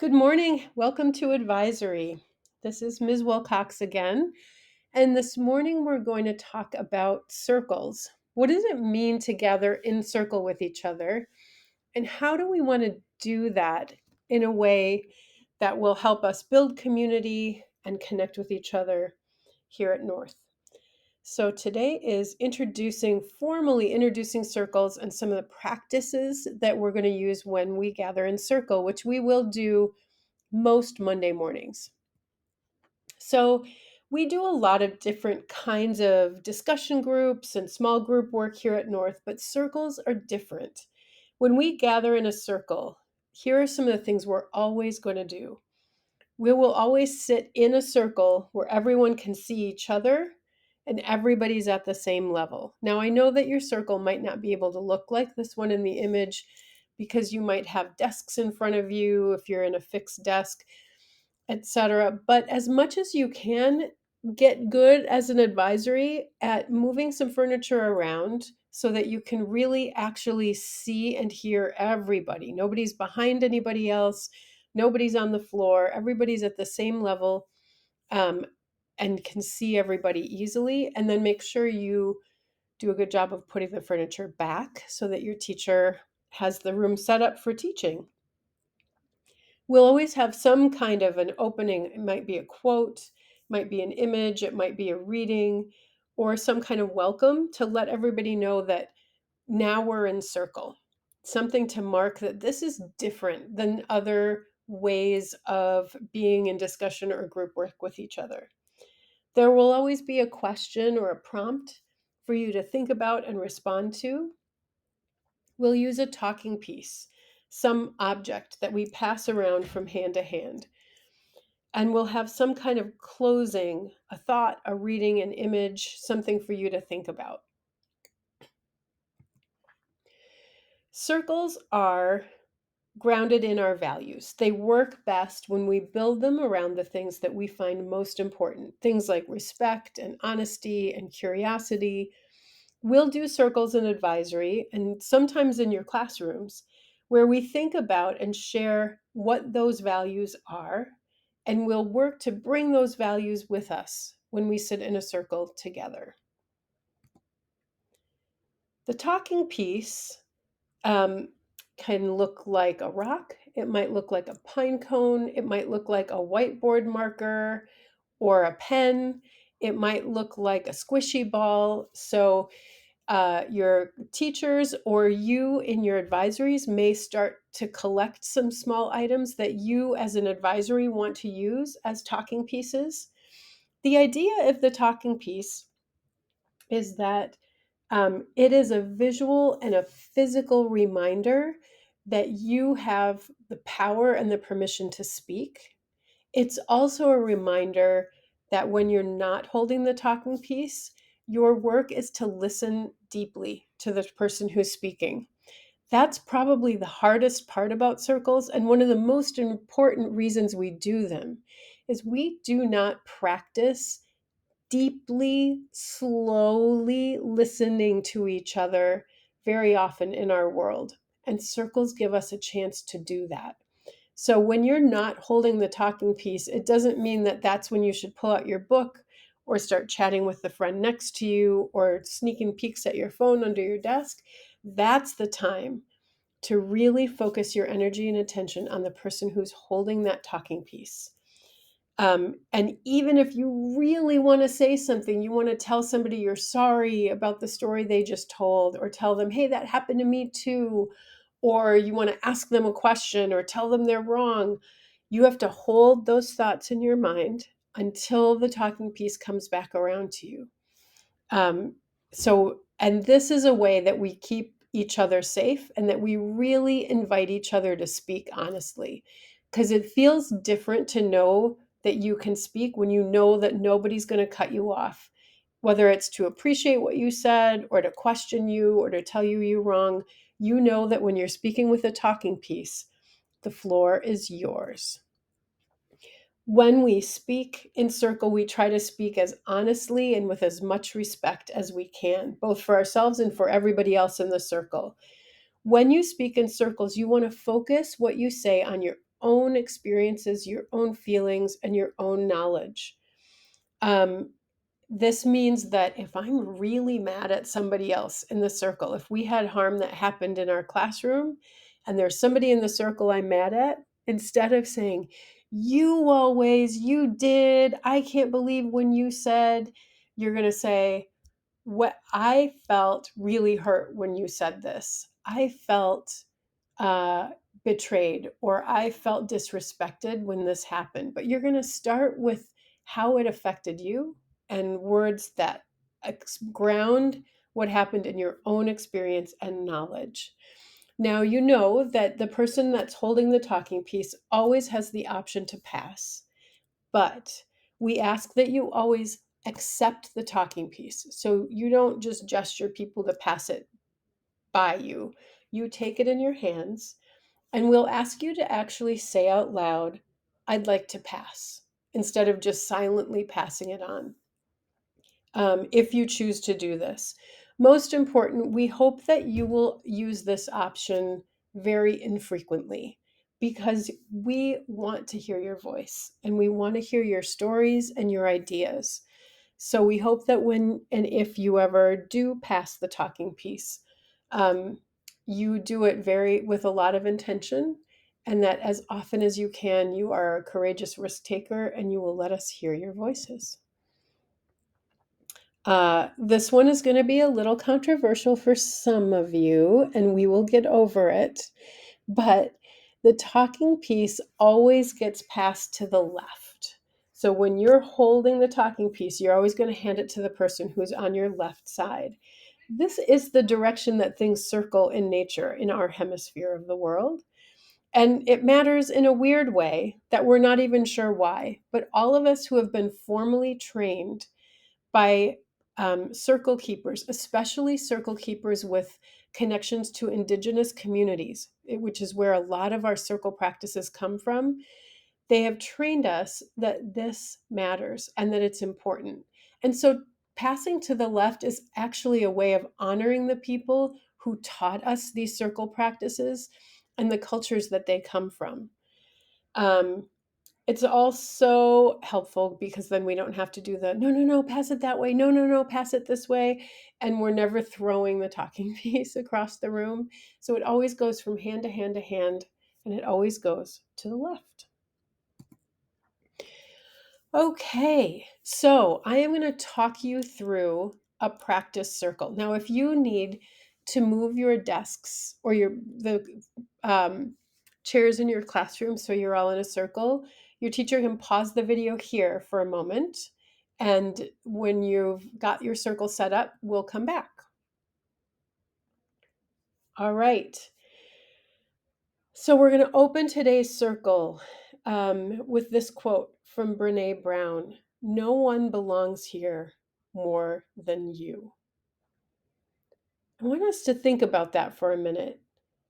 Good morning. Welcome to Advisory. This is Ms. Wilcox again. And this morning we're going to talk about circles. What does it mean to gather in circle with each other? And how do we want to do that in a way that will help us build community and connect with each other here at North? So today is formally introducing circles and some of the practices that we're going to use when we gather in circle, which we will do most Monday mornings. So, we do a lot of different kinds of discussion groups and small group work here at North, but circles are different. When we gather in a circle, here are some of the things we're always going to do. We will always sit in a circle where everyone can see each other and everybody's at the same level. Now, I know that your circle might not be able to look like this one in the image because you might have desks in front of you if you're in a fixed desk, etc. But as much as you can, get good as an advisory at moving some furniture around so that you can really actually see and hear everybody. Nobody's behind anybody else. Nobody's on the floor. Everybody's at the same level, um, and can see everybody easily. And then make sure you do a good job of putting the furniture back so that your teacher has the room set up for teaching. We'll always have some kind of an opening. It might be a quote, it might be an image, it might be a reading, or some kind of welcome to let everybody know that now we're in circle. Something to mark that this is different than other ways of being in discussion or group work with each other. There will always be a question or a prompt for you to think about and respond to. We'll use a talking piece, some object that we pass around from hand to hand. And we'll have some kind of closing, a thought, a reading, an image, something for you to think about. Circles are grounded in our values. They work best when we build them around the things that we find most important, things like respect and honesty and curiosity. We'll do circles in advisory and sometimes in your classrooms where we think about and share what those values are, and we'll work to bring those values with us when we sit in a circle together. The talking piece um, can look like a rock, it might look like a pine cone, it might look like a whiteboard marker or a pen, it might look like a squishy ball. So your teachers or you in your advisories may start to collect some small items that you as an advisory want to use as talking pieces. The idea of the talking piece is that it is a visual and a physical reminder that you have the power and the permission to speak. It's also a reminder that when you're not holding the talking piece, your work is to listen deeply to the person who's speaking. That's probably the hardest part about circles, and one of the most important reasons we do them is we do not practice deeply, slowly listening to each other very often in our world. And circles give us a chance to do that. So when you're not holding the talking piece, it doesn't mean that that's when you should pull out your book or start chatting with the friend next to you or sneaking peeks at your phone under your desk. That's the time to really focus your energy and attention on the person who's holding that talking piece. And even if you really want to say something, you want to tell somebody you're sorry about the story they just told, or tell them, hey, that happened to me too, or you want to ask them a question or tell them they're wrong, you have to hold those thoughts in your mind until the talking piece comes back around to you. And this is a way that we keep each other safe and that we really invite each other to speak honestly, because it feels different to know that you can speak when you know that nobody's going to cut you off, whether it's to appreciate what you said or to question you or to tell you you're wrong. You know that when you're speaking with a talking piece, the floor is yours. When we speak in circle, we try to speak as honestly and with as much respect as we can, both for ourselves and for everybody else in the circle. When you speak in circles, you want to focus what you say on your own experiences, your own feelings, and your own knowledge. Um, this means that if I'm really mad at somebody else in the circle, if we had harm that happened in our classroom and there's somebody in the circle I'm mad at, instead of saying, you always, you did, I can't believe when you said, you're going to say, what I felt really hurt when you said this. I felt uh, betrayed, or I felt disrespected when this happened. But you're going to start with how it affected you and words that ground what happened in your own experience and knowledge. Now, you know that the person that's holding the talking piece always has the option to pass, but we ask that you always accept the talking piece. So you don't just gesture people to pass it by you. You take it in your hands, and we'll ask you to actually say out loud, I'd like to pass, instead of just silently passing it on, if you choose to do this. Most important, we hope that you will use this option very infrequently, because we want to hear your voice and we want to hear your stories and your ideas. So we hope that when and if you ever do pass the talking piece, um, you do it very with a lot of intention, and that as often as you can, you are a courageous risk taker and you will let us hear your voices. This one is going to be a little controversial for some of you, and we will get over it. But the talking piece always gets passed to the left. So when you're holding the talking piece, you're always going to hand it to the person who's on your left side. This is the direction that things circle in nature in our hemisphere of the world. And it matters in a weird way that we're not even sure why. But all of us who have been formally trained by circle keepers, especially circle keepers with connections to indigenous communities, which is where a lot of our circle practices come from. They have trained us that this matters and that it's important. And so passing to the left is actually a way of honoring the people who taught us these circle practices and the cultures that they come from. Um, it's also helpful because then we don't have to do the no, no, no, pass it that way. No, no, no, pass it this way. And we're never throwing the talking piece across the room. So it always goes from hand to hand to hand, and it always goes to the left. Okay, so I am going to talk you through a practice circle. Now, if you need to move your desks or the chairs in your classroom so you're all in a circle, your teacher can pause the video here for a moment. And when you've got your circle set up, we'll come back. All right. So we're going to open today's circle with this quote from Brene Brown. No one belongs here more than you. I want us to think about that for a minute.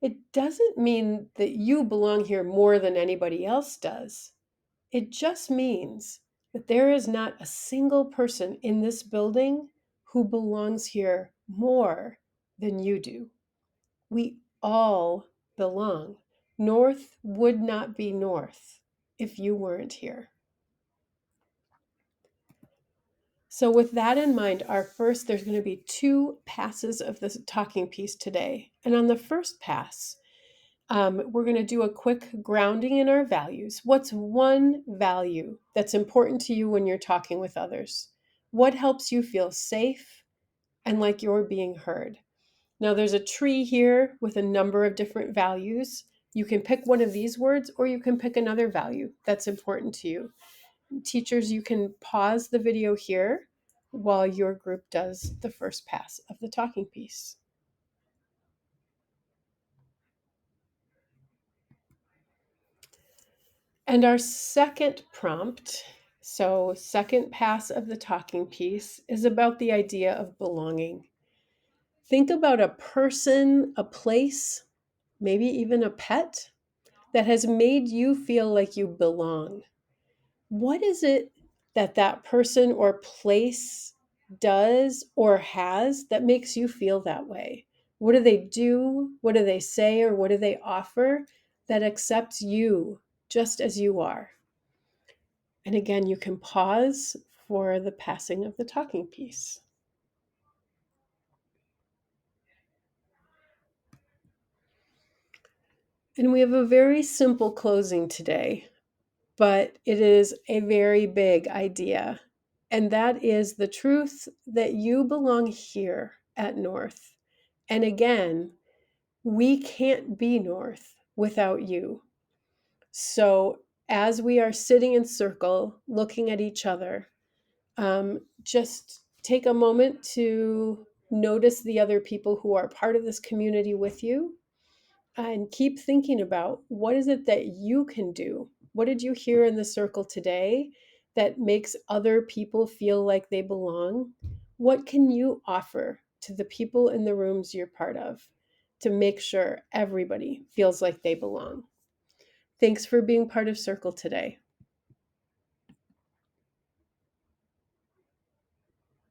It doesn't mean that you belong here more than anybody else does. It just means that there is not a single person in this building who belongs here more than you do. We all belong. North would not be North if you weren't here. So with that in mind, there's going to be 2 passes of this talking piece today. And on the first pass, we're going to do a quick grounding in our values. What's one value that's important to you when you're talking with others? What helps you feel safe and like you're being heard? Now, there's a tree here with a number of different values. You can pick one of these words, or you can pick another value that's important to you. Teachers, you can pause the video here while your group does the first pass of the talking piece. And our second prompt, so second pass of the talking piece, is about the idea of belonging. Think about a person, a place, maybe even a pet that has made you feel like you belong. What is it that that person or place does or has that makes you feel that way? What do they do? What do they say? Or what do they offer that accepts you just as you are. And again, you can pause for the passing of the talking piece. And we have a very simple closing today, but it is a very big idea. And that is the truth that you belong here at North. And again, we can't be North without you. So as we are sitting in circle, looking at each other, just take a moment to notice the other people who are part of this community with you, and keep thinking about what is it that you can do? What did you hear in the circle today that makes other people feel like they belong? What can you offer to the people in the rooms you're part of to make sure everybody feels like they belong? Thanks for being part of Circle today.